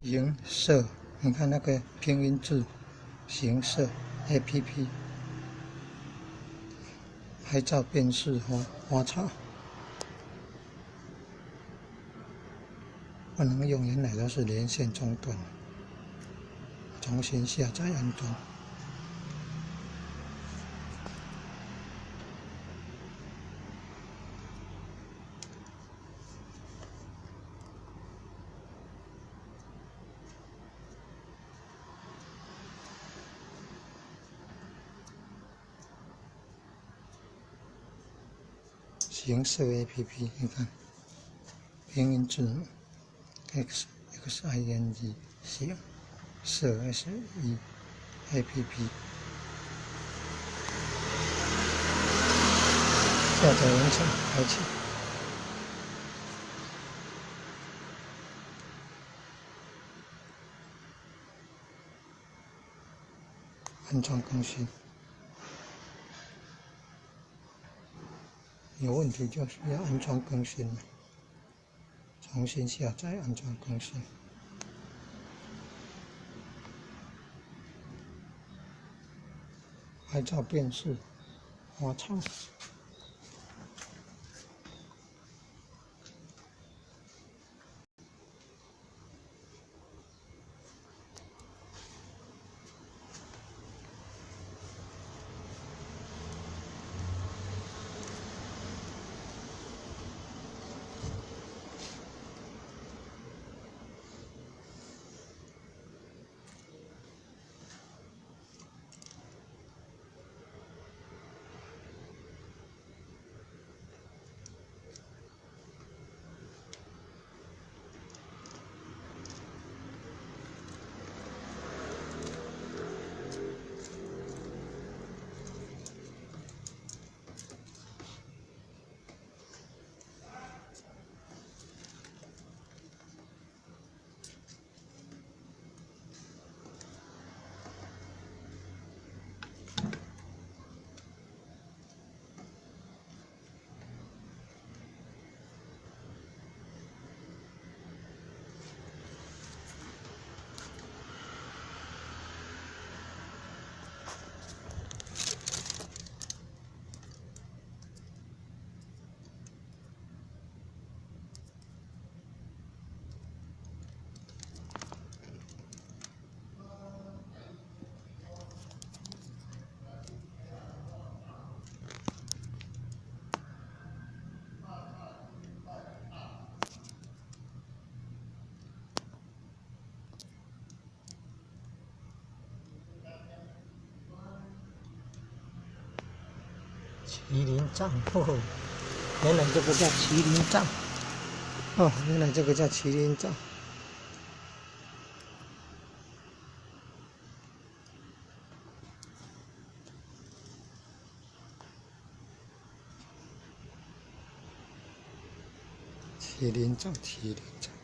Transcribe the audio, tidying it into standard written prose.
行社，你看那个拼音字，行社 APP， 拍照辨识花草，不能用，原来都是连线中断，重新下载安装。行社 APP， 你看，拼音字母 XING 行社 SE APP， 下载完成，开启。安装更新。有问题就需要安装更新了，重新下载安装更新。拍照辨识花草。麒麟杖哦，原来这个叫麒麟杖哦，原来这个叫麒麟杖。麒麟杖，麒麟杖。